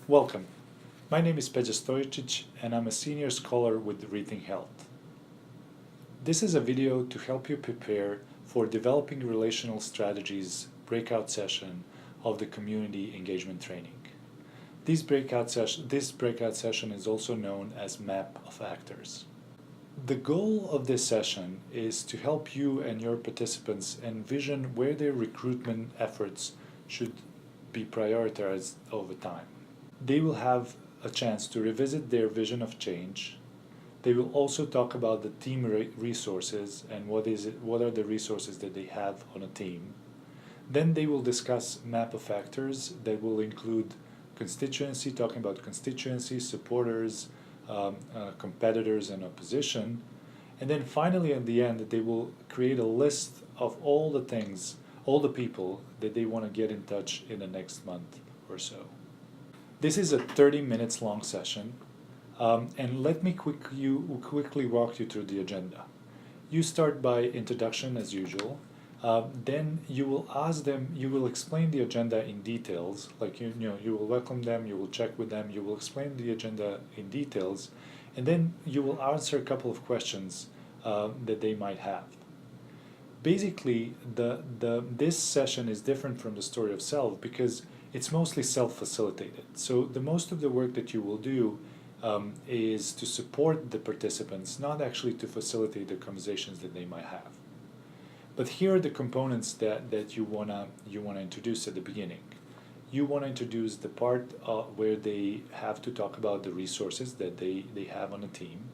Welcome. My name is Peja Stojicic and I'm a senior scholar with Rethink Health. This is a video to help you prepare for developing relational strategies breakout session of the community engagement training. This breakout session is also known as Map of Actors. The goal of this session is to help you and your participants envision where their recruitment efforts should be prioritized over time. They will have a chance to revisit their vision of change. They will also talk about the team resources and what are the resources that they have on a team. Then they will discuss map of factors that will include constituency, talking about constituency, supporters, competitors and opposition. And then finally at the end they will create a list of all the things, all the people that they want to get in touch in the next month or so. This is a 30 minutes long session, and let me quickly walk you through the agenda. You start by introduction as usual, then you will ask them, you will explain the agenda in details, like you will welcome them, you will check with them, you will explain the agenda in details, and then you will answer a couple of questions that they might have. Basically, this session is different from the story of self because it's mostly self-facilitated. So the most of the work that you will do is to support the participants, not actually to facilitate the conversations that they might have. But here are the components that you wanna introduce at the beginning. You want to introduce the part where they have to talk about the resources that they have on a team.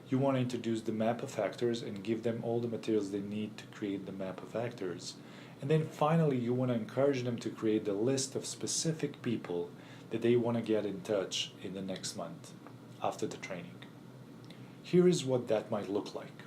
You want to introduce the map of factors and give them all the materials they need to create the map of factors. And then finally, you want to encourage them to create a list of specific people that they want to get in touch in the next month after the training. Here is what that might look like.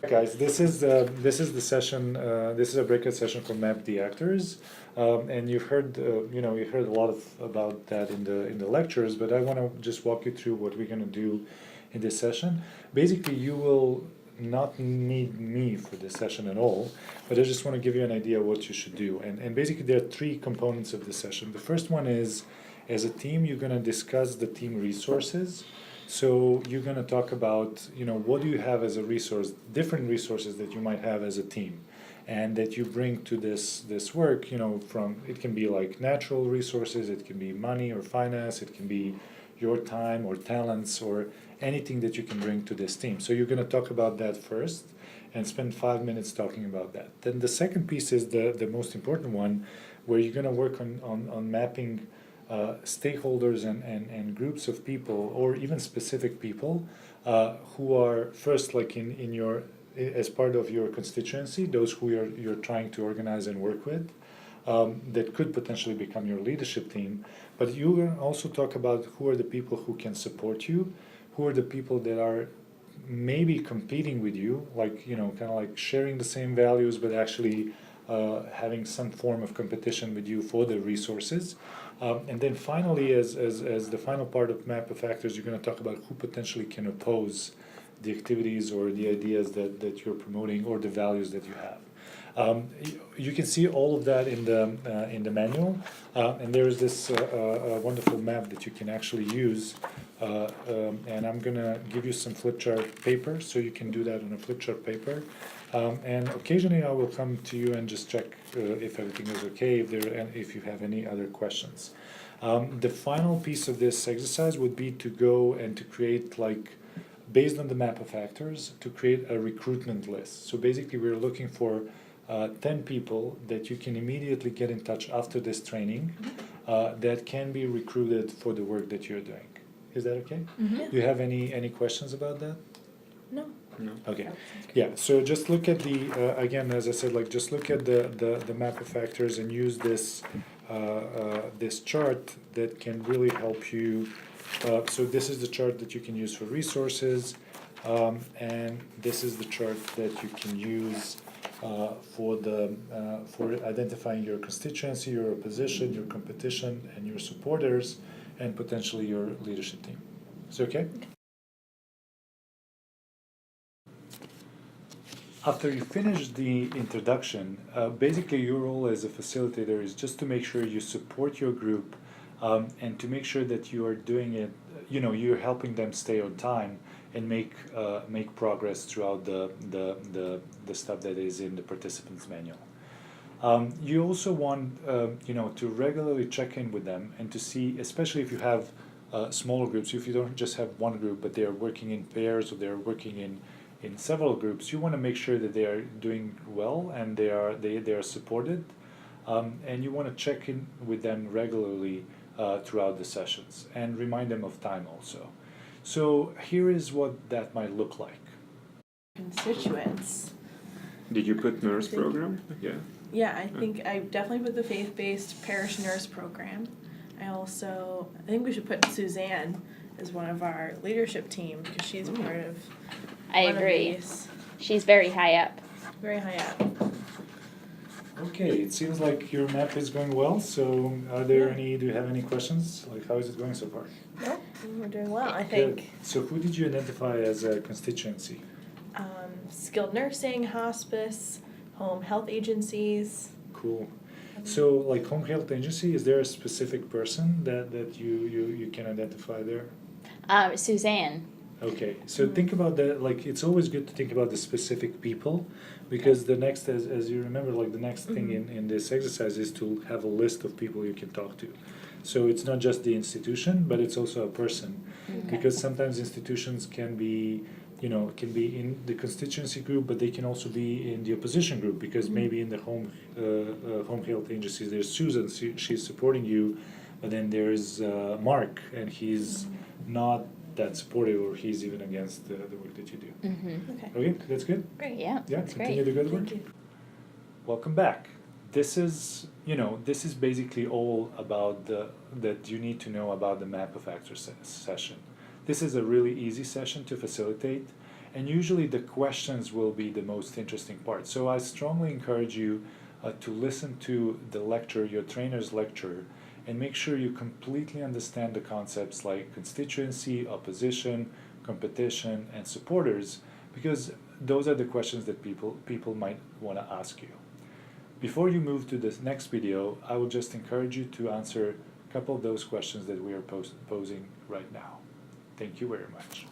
Guys, this is the session. This is a breakout session for Map the Actors, and you've heard you heard a lot about that in the lectures. But I want to just walk you through what we're going to do in this session. Basically, you will not need me for this session at all, but I just want to give you an idea of what you should do. And basically there are three components of this session. The first one is, as a team, you're going to discuss the team resources. So you're going to talk about, what do you have as a resource, different resources that you might have as a team and that you bring to this work, from, it can be like natural resources, it can be money or finance, it can be your time or talents or anything that you can bring to this team. So you're going to talk about that first and spend 5 minutes talking about that. Then the second piece is the most important one, where you're going to work on mapping stakeholders and groups of people or even specific people who are first like in your as part of your constituency, those who you're trying to organize and work with, that could potentially become your leadership team. But you will also talk about who are the people who can support you, who are the people that are maybe competing with you, like kind of like sharing the same values but actually having some form of competition with you for the resources. And then finally, as the final part of Map of Factors, you're going to talk about who potentially can oppose the activities or the ideas that you're promoting or the values that you have. You can see all of that in the manual, and there is this wonderful map that you can actually use, and I'm gonna give you some flip chart paper, so you can do that on a flip chart paper, and occasionally I will come to you and just check if everything is okay, if you have any other questions. The final piece of this exercise would be to go and to create, based on the map of factors, to create a recruitment list. So basically we're looking for 10 people that you can immediately get in touch after this training that can be recruited for the work that you're doing. Is that okay? Mm-hmm. Do you have any questions about that? No. No. Okay. Yeah, so just look at the, again, as I said, just look at the map of factors and use this chart that can really help you. So this is the chart that you can use for resources, and this is the chart that you can use for identifying your constituency, your opposition, your competition, and your supporters, and potentially your leadership team. Is it okay? After you finish the introduction, basically your role as a facilitator is just to make sure you support your group and to make sure that you are doing it, you're helping them stay on time and make progress throughout the stuff that is in the participants manual. You also want to regularly check in with them and to see, especially if you have smaller groups, if you don't just have one group but they are working in pairs or they're working in several groups, you want to make sure that they are doing well and they are supported, and you want to check in with them regularly throughout the sessions and remind them of time also. So here is what that might look like. Constituents. Did you put nurse program? Yeah. Yeah, I think I definitely put the faith-based parish nurse program. I think we should put Suzanne as one of our leadership team because she's part of. I agree. She's very high up. Very high up. Okay, it seems like your map is going well. So, do you have any questions? Like, how is it going so far? Nope, we're doing well. I Good. think So, who did you identify as a constituency? skilled nursing, hospice, home health agencies. Cool. So, like home health agency, is there a specific person that you can identify there? Suzanne. Okay, so think about that. Like, it's always good to think about the specific people, because the next, as you remember, like the next thing in this exercise is to have a list of people you can talk to. So it's not just the institution, but it's also a person, because sometimes institutions can be in the constituency group, but they can also be in the opposition group, because maybe in the home health agencies there's Susan, she's supporting you, but then there's Mark, and he's not that supportive, or he's even against the work that you do. Okay, that's good. Great. Yeah, Yeah, that's continue great. the good work. Thank you. Welcome back. This is basically all about that you need to know about the Map of Actors session. This is a really easy session to facilitate, and usually the questions will be the most interesting part. So I strongly encourage you to listen to the lecture, your trainer's lecture, and make sure you completely understand the concepts like constituency, opposition, competition, and supporters, because those are the questions that people might want to ask you. Before you move to this next video, I will just encourage you to answer a couple of those questions that we are posing right now. Thank you very much.